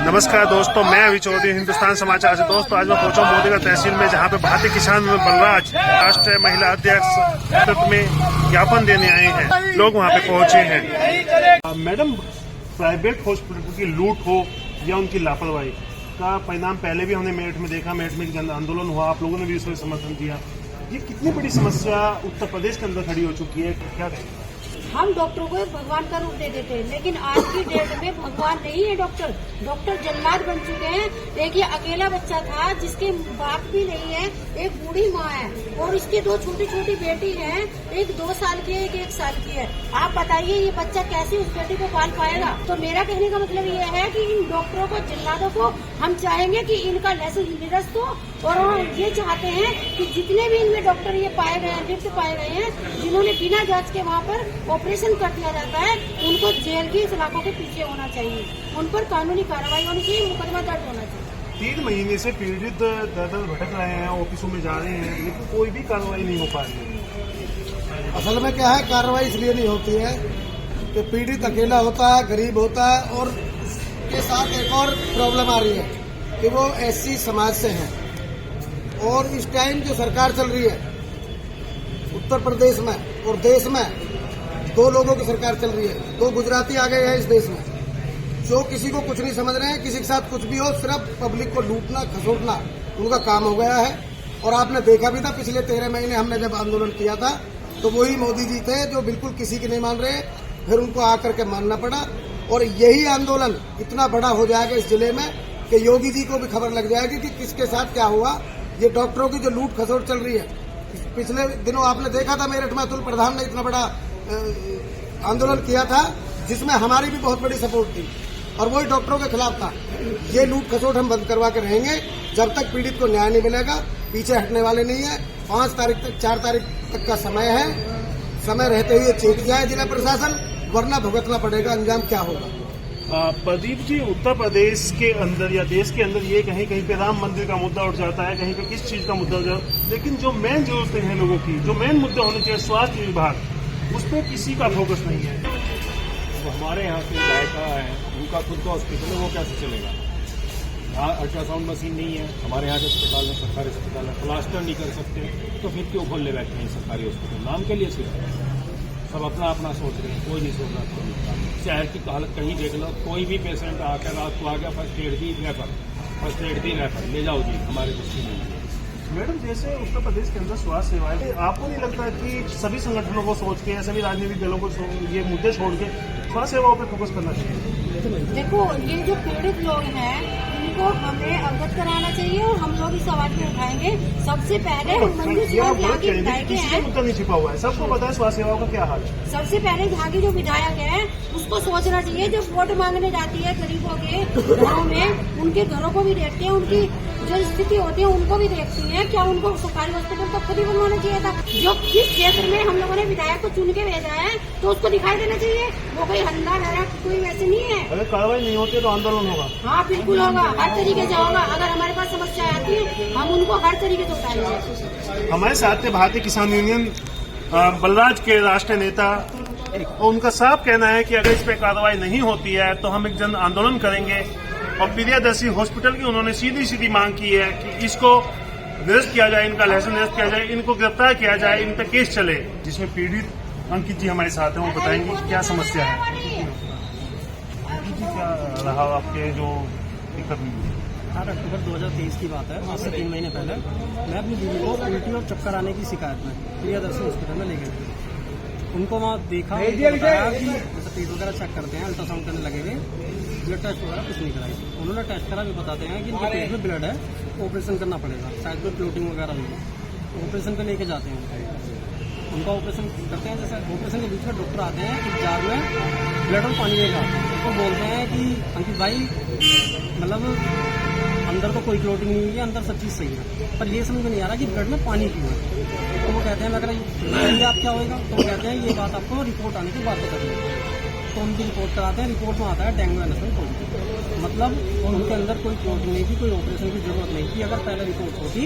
नमस्कार दोस्तों, मैं अभी चौधरी हिंदुस्तान समाचार से। दोस्तों आज मैं पहुंचा मोदीगढ़ तहसील में, जहां पे भारतीय किसान बलराज राष्ट्रीय महिला अध्यक्ष नेतृत्व में ज्ञापन देने आए हैं। लोग वहां पे पहुंचे हैं। मैडम, प्राइवेट हॉस्पिटल की लूट हो या उनकी लापरवाही का परिणाम पहले भी हमने मेरठ में देखा। मेरठ में जन आंदोलन हुआ, आप लोगों ने भी इसमें समर्थन दिया। ये कितनी बड़ी समस्या उत्तर प्रदेश के अंदर खड़ी हो चुकी है, क्या कहेंगे? हम डॉक्टरों को भगवान का रूप दे देते हैं, लेकिन आज की डेट में भगवान नहीं है डॉक्टर। डॉक्टर जल्लाद बन चुके हैं। एक ये अकेला बच्चा था जिसके बाप भी नहीं है, एक बूढ़ी माँ है और इसकी दो छोटी छोटी बेटी हैं, एक 2 साल की है, एक 1 साल की है। आप बताइए ये बच्चा कैसे उस बेटी को पाल पाएगा? तो मेरा कहने का मतलब ये है कि इन डॉक्टरों को, जल्लादों को हम चाहेंगे कि इनका लाइसेंस निरस्त हो, और हम ये चाहते हैं कि जितने भी इनमें डॉक्टर ये पाए गए हैं, लिप्त पाए गए हैं, जिन्होंने बिना जांच के वहाँ पर ऑपरेशन कर दिया जाता है, उनको जेल की सलाखों के पीछे होना चाहिए। उन पर कानूनी कार्रवाई होनी चाहिए, मुकदमा दर्ज होना चाहिए। 3 महीने से पीड़ित दर भटक रहे हैं, ऑफिसों में जा रहे हैं, लेकिन कोई भी कार्रवाई नहीं हो पा रही है। असल में क्या है, कार्रवाई इसलिए नहीं होती है कि पीड़ित अकेला होता है, गरीब होता है, और के साथ एक और प्रॉब्लम आ रही है कि वो एससी समाज से है। और इस टाइम जो सरकार चल रही है उत्तर प्रदेश में और देश में, 2 लोगों की सरकार चल रही है। 2 गुजराती आ गए हैं इस देश में, जो किसी को कुछ नहीं समझ रहे हैं। किसी के साथ कुछ भी हो, सिर्फ पब्लिक को लूटना खसोटना उनका काम हो गया है। और आपने देखा भी था, पिछले 13 महीने हमने जब आंदोलन किया था तो वही मोदी जी थे जो बिल्कुल किसी की नहीं मान रहे, फिर उनको आकर के मानना पड़ा। और यही आंदोलन इतना बड़ा हो जाएगा इस जिले में कि योगी जी को भी खबर लग जाएगी कि किसके साथ क्या हुआ। ये डॉक्टरों की जो लूट खसोट चल रही है, पिछले दिनों आपने देखा था मेरठ में अतुल प्रधान ने इतना बड़ा आंदोलन किया था, जिसमें हमारी भी बहुत बड़ी सपोर्ट थी, और वही डॉक्टरों के खिलाफ था। ये लूट खसोट हम बंद करवा के रहेंगे जब तक पीड़ित को न्याय नहीं मिलेगा। पीछे हटने वाले नहीं है। 5 तारीख तक, 4 तारीख तक का समय है। समय रहते हुए चेक जाए जिला प्रशासन, वरना भुगतना पड़ेगा। अंजाम क्या होगा? प्रदीप जी, उत्तर प्रदेश के अंदर या देश के अंदर ये कहीं कहीं पे राम मंदिर का मुद्दा उठ जाता है, कहीं पे किस चीज का मुद्दा उठ जाता है, लेकिन जो मेन जरूरतें हैं लोगों की, जो मेन मुद्दे होने चाहिए, स्वास्थ्य विभाग, उस पर किसी का फोकस नहीं है। तो हमारे यहाँ के जायका है, उनका खुद का हॉस्पिटल है, वो कैसे चलेगा? यहाँ अल्ट्रासाउंड मशीन नहीं है, हमारे यहाँ के अस्पताल में, सरकारी अस्पताल में प्लास्टर नहीं कर सकते, तो फिर क्यों खोलने बैठे हैं सरकारी हॉस्पिटल? नाम के लिए सिर्फ सब अपना अपना सोच रहे हैं, कोई नहीं सोच रहा। शहर की हालत कहीं देख लो, कोई भी पेशेंट आकर रात को आ गया, फर्स्ट एड दी रेफर, ले जाओ जी, हमारे कुछ नहीं है। मैडम, जैसे उत्तर प्रदेश के अंदर स्वास्थ्य सेवाएं, आपको नहीं लगता कि सभी संगठनों को सोच के, सभी राजनीतिक दलों को ये मुद्दे छोड़ के स्वास्थ्य सेवाओं पर फोकस करना चाहिए? देखो, ये जो पीड़ित लोग हैं इनको हमें अवगत कराना चाहिए, और हम लोग इस आवाज में उठाएंगे। सबसे पहले मंजू सिन्हा के विधायक हैं, मुद्दा नहीं छिपा हुआ है, सबको पता है स्वास्थ्य सेवाओं का क्या हाल है। सबसे पहले यहाँ के जो विधायक है उसको सोचना चाहिए। जब वोट मांगने जाती है गरीबों के घरों में, उनके घरों को भी देखते हैं, उनकी जो स्थिति होती है उनको भी देखती है। क्या उनको सरकारी हॉस्पिटल तो खुद ही बनवाना चाहिए था? जो जिस क्षेत्र में हम लोगों ने विधायक को चुन के भेजा है, तो उसको दिखाई देना चाहिए। वो कोई हल्ला है, कोई वैसे नहीं है। अगर कार्रवाई नहीं होती तो आंदोलन होगा? हाँ, बिल्कुल होगा, हर तरीके से होगा। अगर हमारे पास समस्या आती है, हम उनको हर तरीके से उठाएंगे। हमारे साथ थे भारतीय किसान यूनियन बलराज के राष्ट्रीय नेता, और उनका साफ कहना है कि अगर इस पर कार्रवाई नहीं होती है तो हम एक जन आंदोलन करेंगे। और प्रियदर्शी हॉस्पिटल की उन्होंने सीधी मांग की है कि इसको निरस्त किया जाए, इनका लाइसेंस निरस्त किया जाए, इनको गिरफ्तार किया जाए, इन पर केस चले। जिसमें पीड़ित अंकित जी हमारे साथ हैं, वो बताएंगे क्या समस्या है। अंकित जी, क्या रहा आपके जो दिक्कत हुई? 8 अक्टूबर 2023 की बात है, आज से 3 महीने पहले मैं अपनी बीवी को उल्टी और चक्कर आने की शिकायत में प्रियदर्शी हॉस्पिटल में ले गई। उनको वहाँ देखा, बताया कि जैसे पेट वगैरह चेक करते हैं, अल्ट्रासाउंड करने लगेंगे, ब्लड टेस्ट वगैरह कुछ नहीं कराई। उन्होंने टेस्ट करा, भी बताते हैं कि इनके पेट में ब्लड है, ऑपरेशन करना पड़ेगा, शायद कोई क्लोटिंग वगैरह हुई है। ऑपरेशन पे लेके जाते हैं, उनका ऑपरेशन करते हैं। जैसे ऑपरेशन के बीच में डॉक्टर आते हैं, एक जार में ब्लड और पानी लेगा, उनको बोलते हैं कि अंकित भाई, मतलब अंदर तो कोई क्लोटिंग नहीं है, अंदर सब चीज़ सही है, पर ये समझ में नहीं आ रहा कि ब्लड में पानी क्यों है। तो वो कहते हैं, मैं अगर आप क्या होगा, तो वो कहते हैं ये बात आपको रिपोर्ट आने के बाद पता चलेगी। तो उनकी रिपोर्ट कराते हैं, रिपोर्ट में आता है डेंगू एनेफेलिस पॉजिटिव, मतलब उनके अंदर कोई क्लोटिंग नहीं थी, कोई ऑपरेशन की जरूरत नहीं थी। अगर पहले रिपोर्ट होती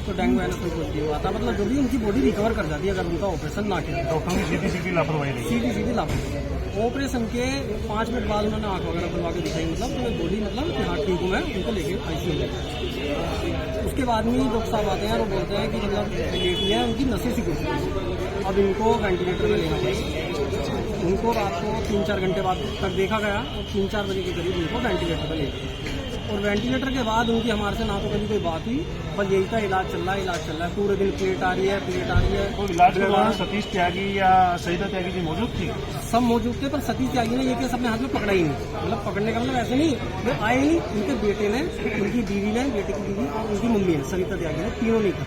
तो डेंगू एनेफेलिस पॉजिटिव आता, मतलब जो भी उनकी बॉडी रिकवर कर जाती है अगर उनका ऑपरेशन ना किया। डॉक्टर की सीधी लापरवाही नहीं, सीधी लापरवाही। ऑपरेशन के 5 मिनट बाद उन्होंने आंख वगैरह खुलवा के दिखाई, मतलब तो मैं बोली मतलब कि हाँ ठीक हूँ मैं, उनको लेके आईसीयू में। उसके बाद में डॉक्टर साहब आते हैं और बोलते हैं कि मतलब लेटी है, उनकी नसें सी टूट गई, अब इनको वेंटिलेटर में लेना पड़ेगा। उनको रात को 3-4 घंटे बाद तक देखा गया और 3-4 बजे के करीब उनको वेंटिलेटर पर ले गए। और वेंटिलेटर के बाद उनकी हमारे से ना तो कभी कोई बात हुई, बस यही था इलाज चल रहा है, पूरे दिन प्लेट आ रही है। तो इलाज के दौरान सतीश त्यागी या सरिता त्यागी जी मौजूद थी? सब मौजूद थे, पर सतीश त्यागी ने ये केस अपने हाथ में पकड़ा ही नहीं, मतलब पकड़ने का मतलब ऐसे नहीं, वे आए ही, उनके बेटे ने, उनकी बीवी ने, बेटे की बीवी और उनकी मम्मी है सरिता त्यागी ने, तीनों नहीं था।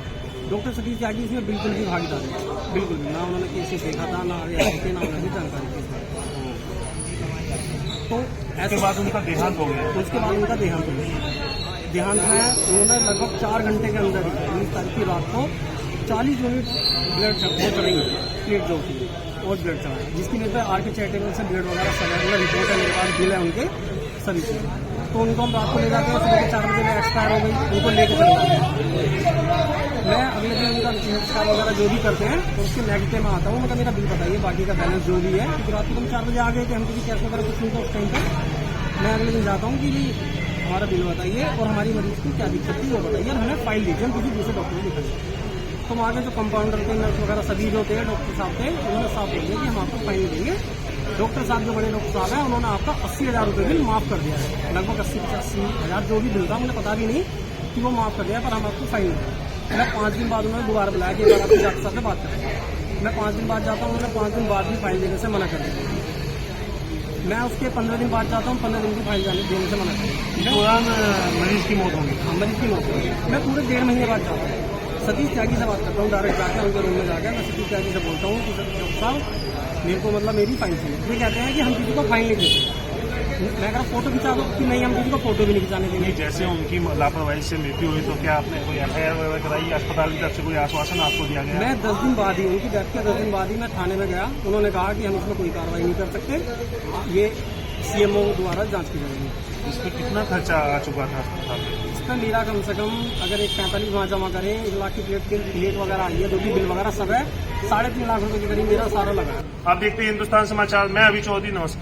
डॉक्टर सतीश त्यागी इसमें बिल्कुल भी भागीदार नहीं, बिल्कुल भी ना उन्होंने केसेस देखा था, ना उन्होंने जानकारी थी। तो इसके बाद उनका देहांत हो गया। उसके बाद उनका देहांत हो गया। देहांत में उन्होंने लगभग 4 घंटे के अंदर ही 19 तारीख की रात को 40 यूनिट ब्लड चढ़ाई, प्लेट जो थी और ब्लड चढ़ाया, जिसकी वजह से आर के चैरिटेबल से ब्लड वगैरह सब रिपोर्ट है मेरे पास, बिल है उनके सभी से। तो उनको हम रात को ले जाते हैं, सुबह के 4 बजे में एक्सपायर हो गई, उनको लेकर चले जाते हैं। मैं अगले दिन उनका एक्सपायर वगैरह जो भी करते हैं तो उसके नेक्स्ट डे में आता हूँ, उनका मेरा बिल बताइए, बाकी का बैलेंस जो भी है, क्योंकि रात को हम 4 बजे आ गए थे, हम क्योंकि कैश वगैरह कुछ नहीं था उस टाइम पर। मैं अगले दिन जाता हूँ कि हमारा बिल बताइए और हमारी मरीज की क्या दिक्कत थी वो बताइए, और हमें फाइल दीजिए, हम किसी दूसरे डॉक्टर को दिखाइए। तो वहाँ के जो कंपाउंडर थे, नर्स वगैरह सभी जो थे, डॉक्टर साहब थे, उन्होंने साफ बोल दिया कि हम आपको फाइन देंगे। डॉक्टर साहब जो बड़े डॉक्टर साहब हैं, उन्होंने आपका 80,000 रुपये बिल माफ़ कर दिया है, लगभग 80-85 हज़ार जो भी बिल था, मुझे पता भी नहीं कि वो माफ़ कर दिया, पर हम आपको फाइन दें। मैं 5 दिन बाद उन्होंने दोबारा बुलाया कि एक बार आपके डॉक्टर साहब से बात करें। मैं 5 दिन बाद जाता हूँ, उन्होंने 5 दिन बाद भी फाइन देने से मना कर दिया। मैं उसके 15 दिन बाद जाता हूँ, 15 दिन की फाइन देने से मना कर दिया। इस दौरान मरीज की मौत होगी। मरीज की मौत होगी। मैं पूरे 1.5 महीने बाद जाता हूँ, सतीश त्यागी से बात करता हूँ, डायरेक्ट जाकर उनके रूम में जाकर मैं सतीश त्यागी से बोलता हूँ कि डॉक्टर साहब मेरे को मतलब मेरी फाइन चाहिए। ये कहते हैं कि हम किसी को फाइन नहीं देते। मैं अगर फोटो खिंचा दो कि नहीं, हम किसी को फोटो भी नहीं खिंचाने देंगे। जैसे उनकी लापरवाही से मृत्यु हुई तो क्या आपने कोई FIR वगैरह कराई, अस्पताल की तरफ से कोई आश्वासन आपको दिया गया? मैं 10 दिन बाद ही, उनकी डेथ के 10 दिन बाद ही मैं थाने में गया। उन्होंने कहा कि हम इसमें कोई कार्रवाई नहीं कर सकते, ये CMO द्वारा जांच की जाएगी। इस पर कितना खर्चा आ चुका था अस्पताल में? इसका मेरा कम से कम अगर एक 45 वहाँ जमा करें, 1 लाख की प्लेट वगैरह आई है, जो भी बिल वगैरह सब है, 3.5 लाख रुपए के करीब मेरा सारा लगा है। आप देखते हैं हिंदुस्तान समाचार, मैं अभी चौधरी, नमस्कार।